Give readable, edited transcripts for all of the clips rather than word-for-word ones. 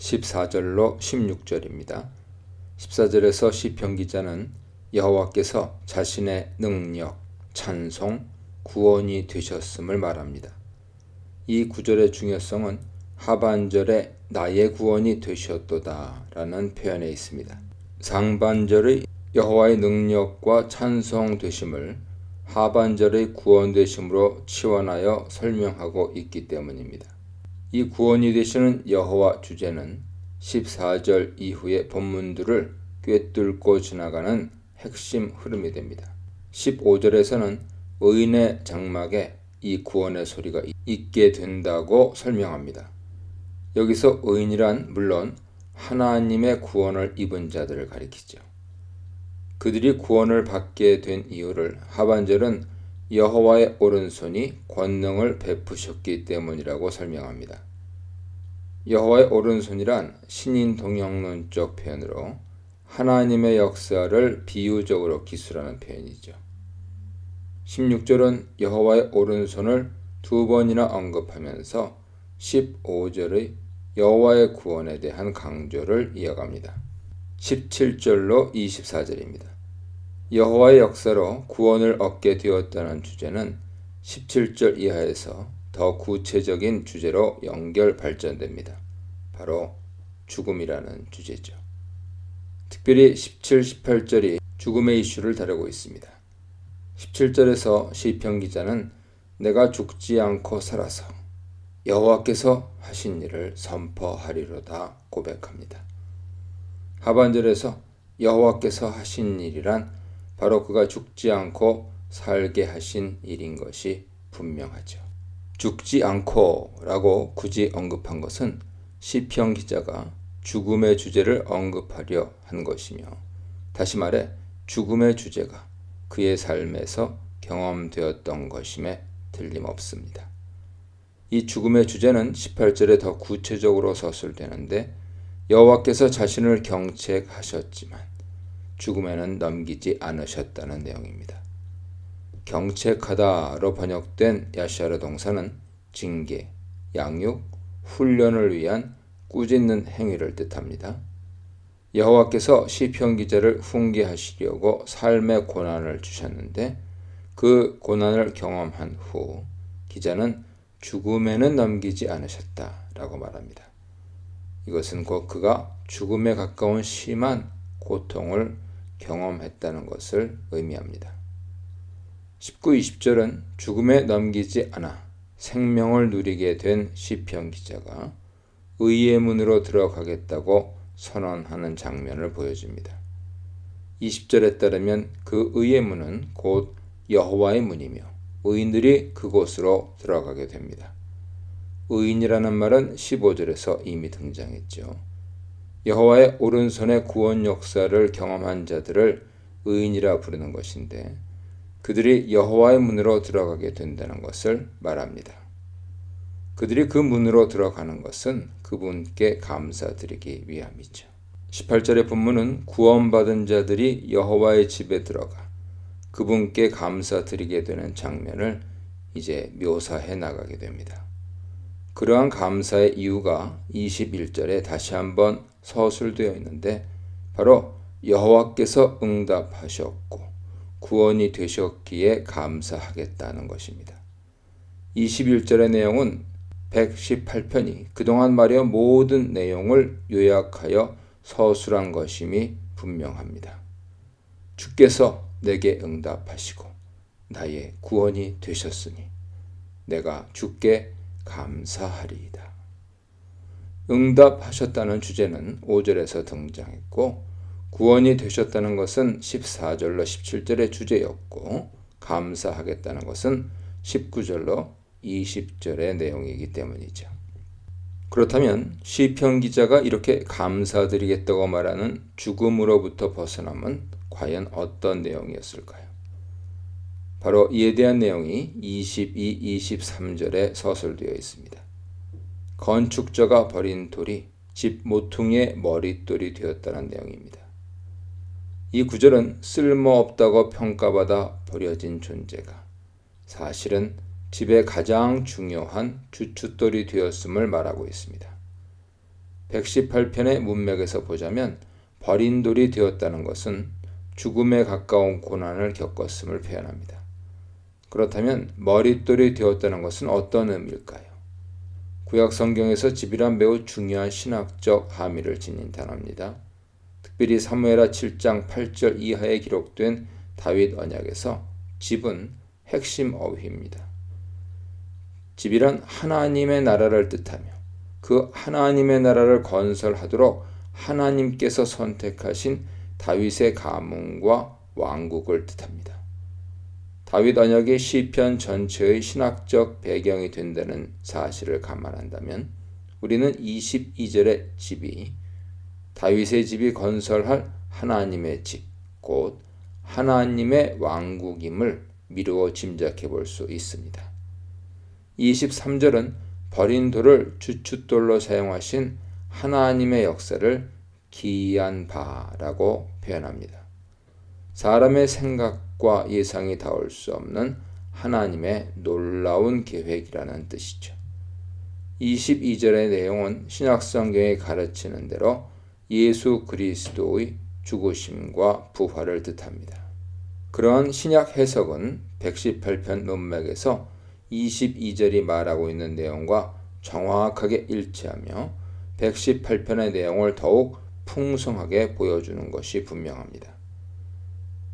14절로 16절입니다. 14절에서 시편 기자는 여호와께서 자신의 능력, 찬송, 구원이 되셨음을 말합니다. 이 구절의 중요성은 하반절에 나의 구원이 되셨도다 라는 표현에 있습니다. 상반절의 여호와의 능력과 찬송 되심을 하반절의 구원 되심으로 치환하여 설명하고 있기 때문입니다. 이 구원이 되시는 여호와 주제는 14절 이후의 본문들을 꿰뚫고 지나가는 핵심 흐름이 됩니다. 15절에서는 의인의 장막에 이 구원의 소리가 있게 된다고 설명합니다. 여기서 의인이란 물론 하나님의 구원을 입은 자들을 가리키죠. 그들이 구원을 받게 된 이유를 하반절은 여호와의 오른손이 권능을 베푸셨기 때문이라고 설명합니다. 여호와의 오른손이란 신인동영론적 표현으로 하나님의 역사를 비유적으로 기술하는 표현이죠. 16절은 여호와의 오른손을 두 번이나 언급하면서 15절의 여호와의 구원에 대한 강조를 이어갑니다. 17절로 24절입니다. 여호와의 역사로 구원을 얻게 되었다는 주제는 17절 이하에서 더 구체적인 주제로 연결 발전됩니다. 바로 죽음이라는 주제죠. 특별히 17, 18절이 죽음의 이슈를 다루고 있습니다. 17절에서 시편 기자는 내가 죽지 않고 살아서 여호와께서 하신 일을 선포하리로다 고백합니다. 하반절에서 여호와께서 하신 일이란 바로 그가 죽지 않고 살게 하신 일인 것이 분명하죠. 죽지 않고 라고 굳이 언급한 것은 시편 기자가 죽음의 주제를 언급하려 한 것이며, 다시 말해 죽음의 주제가 그의 삶에서 경험되었던 것임에 틀림없습니다. 이 죽음의 주제는 18절에 더 구체적으로 서술되는데 여호와께서 자신을 경책하셨지만 죽음에는 넘기지 않으셨다는 내용입니다. 경책하다로 번역된 야시아르 동사는 징계, 양육, 훈련을 위한 꾸짖는 행위를 뜻합니다. 여호와께서 시편 기자를 훈계하시려고 삶의 고난을 주셨는데 그 고난을 경험한 후 기자는 죽음에는 넘기지 않으셨다라고 말합니다. 이것은 곧 그가 죽음에 가까운 심한 고통을 경험했다는 것을 의미합니다. 19, 20절은 죽음에 넘기지 않아 생명을 누리게 된 시편 기자가 의의 문으로 들어가겠다고 선언하는 장면을 보여줍니다. 20절에 따르면 그 의의 문은 곧 여호와의 문이며 의인들이 그곳으로 들어가게 됩니다. 의인이라는 말은 15절에서 이미 등장했죠. 여호와의 오른손의 구원 역사를 경험한 자들을 의인이라 부르는 것인데 그들이 여호와의 문으로 들어가게 된다는 것을 말합니다. 그들이 그 문으로 들어가는 것은 그분께 감사드리기 위함이죠. 18절의 본문은 구원받은 자들이 여호와의 집에 들어가 그분께 감사드리게 되는 장면을 이제 묘사해 나가게 됩니다. 그러한 감사의 이유가 21절에 다시 한번 서술되어 있는데 바로 여호와께서 응답하셨고 구원이 되셨기에 감사하겠다는 것입니다. 21절의 내용은 118편이 그동안 말해온 모든 내용을 요약하여 서술한 것임이 분명합니다. 주께서 내게 응답하시고 나의 구원이 되셨으니 내가 주께 감사하리이다. 응답하셨다는 주제는 5절에서 등장했고 구원이 되셨다는 것은 14절로 17절의 주제였고 감사하겠다는 것은 19절로 20절의 내용이기 때문이죠. 그렇다면 시편 기자가 이렇게 감사드리겠다고 말하는 죽음으로부터 벗어남은 과연 어떤 내용이었을까요? 바로 이에 대한 내용이 22, 23절에 서술되어 있습니다. 건축자가 버린 돌이 집 모퉁이의 머릿돌이 되었다는 내용입니다. 이 구절은 쓸모없다고 평가받아 버려진 존재가 사실은 집의 가장 중요한 주춧돌이 되었음을 말하고 있습니다. 118편의 문맥에서 보자면 버린 돌이 되었다는 것은 죽음에 가까운 고난을 겪었음을 표현합니다. 그렇다면 머릿돌이 되었다는 것은 어떤 의미일까요? 구약 성경에서 집이란 매우 중요한 신학적 함의를 지닌 단어입니다. 특별히 사무엘하 7장 8절 이하에 기록된 다윗 언약에서 집은 핵심 어휘입니다. 집이란 하나님의 나라를 뜻하며 그 하나님의 나라를 건설하도록 하나님께서 선택하신 다윗의 가문과 왕국을 뜻합니다. 다윗 언약이 시편 전체의 신학적 배경이 된다는 사실을 감안한다면 우리는 22절의 집이 다윗의 집이 건설할 하나님의 집, 곧 하나님의 왕국임을 미루어 짐작해 볼 수 있습니다. 23절은 버린 돌을 주춧돌로 사용하신 하나님의 역사를 기이한 바라고 표현합니다. 사람의 생각과 예상이 닿을 수 없는 하나님의 놀라운 계획이라는 뜻이죠. 22절의 내용은 신약성경이 가르치는 대로 예수 그리스도의 죽으심과 부활을 뜻합니다. 그러한 신약 해석은 118편 논맥에서 22절이 말하고 있는 내용과 정확하게 일치하며 118편의 내용을 더욱 풍성하게 보여주는 것이 분명합니다.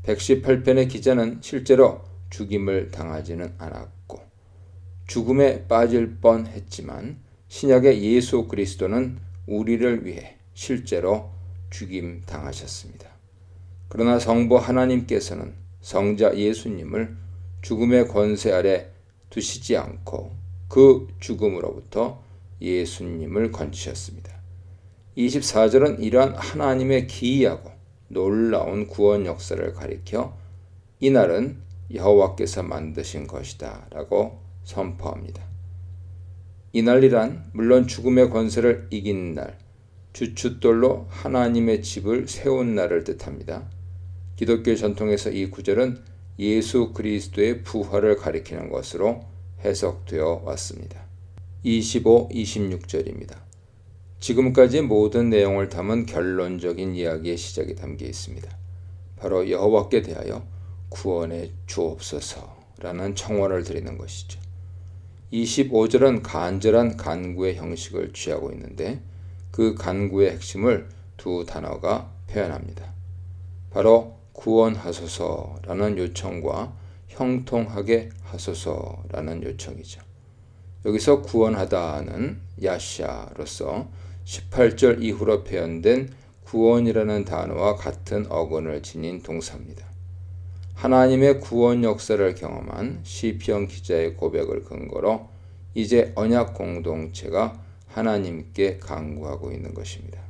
118편의 기자는 실제로 죽임을 당하지는 않았고 죽음에 빠질 뻔했지만 신약의 예수 그리스도는 우리를 위해 실제로 죽임 당하셨습니다. 그러나 성부 하나님께서는 성자 예수님을 죽음의 권세 아래 두시지 않고 그 죽음으로부터 예수님을 건지셨습니다. 24절은 이러한 하나님의 기이하고 놀라운 구원 역사를 가리켜 이날은 여호와께서 만드신 것이다 라고 선포합니다. 이날이란 물론 죽음의 권세를 이긴 날, 주춧돌로 하나님의 집을 세운 날을 뜻합니다. 기독교 전통에서 이 구절은 예수 그리스도의 부활을 가리키는 것으로 해석되어 왔습니다. 25, 26절입니다. 지금까지 모든 내용을 담은 결론적인 이야기의 시작이 담겨 있습니다. 바로 여호와께 대하여 구원해 주옵소서라는 청원을 드리는 것이죠. 25절은 간절한 간구의 형식을 취하고 있는데 그 간구의 핵심을 두 단어가 표현합니다. 바로 구원하소서라는 요청과 형통하게 하소서라는 요청이죠. 여기서 구원하다는 야샤로서 18절 이후로 표현된 구원이라는 단어와 같은 어근을 지닌 동사입니다. 하나님의 구원 역사를 경험한 시편 기자의 고백을 근거로 이제 언약 공동체가 하나님께 간구하고 있는 것입니다.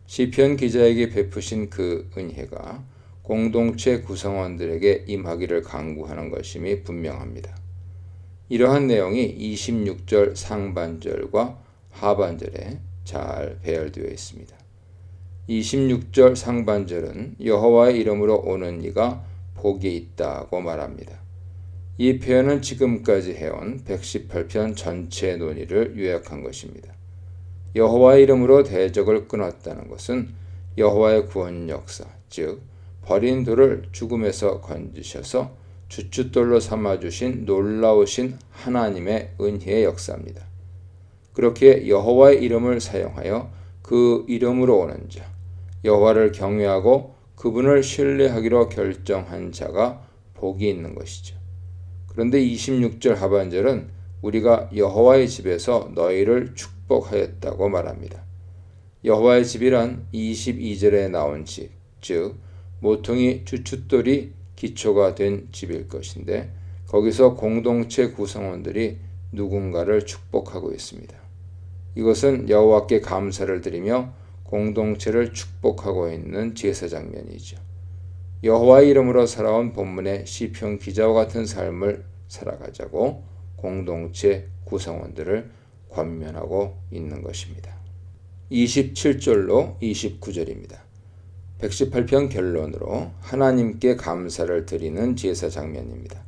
시편 기자에게 베푸신 그 은혜가 공동체 구성원들에게 임하기를 간구하는 것임이 분명합니다. 이러한 내용이 26절 상반절과 하반절에 잘 배열되어 있습니다. 26절 상반절은 여호와의 이름으로 오는 이가 복이 있다고 말합니다. 이 표현은 지금까지 해온 118편 전체 논의를 요약한 것입니다. 여호와의 이름으로 대적을 끊었다는 것은 여호와의 구원 역사, 즉 버린 돌을 죽음에서 건지셔서 주춧돌로 삼아주신 놀라우신 하나님의 은혜의 역사입니다. 그렇게 여호와의 이름을 사용하여 그 이름으로 오는 자, 여호와를 경외하고 그분을 신뢰하기로 결정한 자가 복이 있는 것이죠. 그런데 26절 하반절은 우리가 여호와의 집에서 너희를 축복하였다고 말합니다. 여호와의 집이란 22절에 나온 집, 즉 모퉁이 주춧돌이 기초가 된 집일 것인데 거기서 공동체 구성원들이 누군가를 축복하고 있습니다. 이것은 여호와께 감사를 드리며 공동체를 축복하고 있는 제사 장면이죠. 여호와의 이름으로 살아온 본문의 시편 기자와 같은 삶을 살아가자고 공동체 구성원들을 권면하고 있는 것입니다. 27절로 29절입니다. 118편 결론으로 하나님께 감사를 드리는 제사 장면입니다.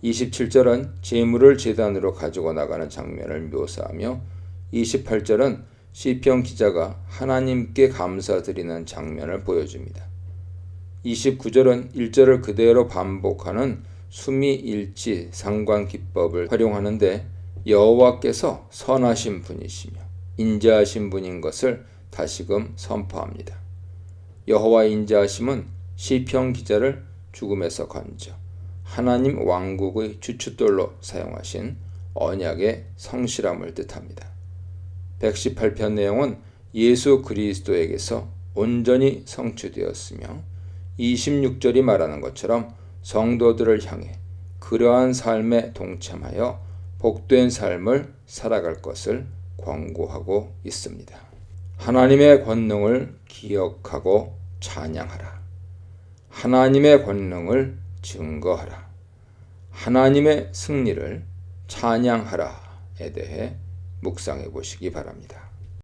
27절은 제물을 제단으로 가지고 나가는 장면을 묘사하며 28절은 시편 기자가 하나님께 감사드리는 장면을 보여줍니다. 29절은 1절을 그대로 반복하는 수미일치 상관 기법을 활용하는데 여호와께서 선하신 분이시며 인자하신 분인 것을 다시금 선포합니다. 여호와의 인자하심은 시편 기자를 죽음에서 건져 하나님 왕국의 주춧돌로 사용하신 언약의 성실함을 뜻합니다. 118편 내용은 예수 그리스도에게서 온전히 성취되었으며 26절이 말하는 것처럼 성도들을 향해 그러한 삶에 동참하여 복된 삶을 살아갈 것을 권고하고 있습니다. 하나님의 권능을 기억하고 찬양하라. 하나님의 권능을 증거하라. 하나님의 승리를 찬양하라에 대해 묵상해 보시기 바랍니다.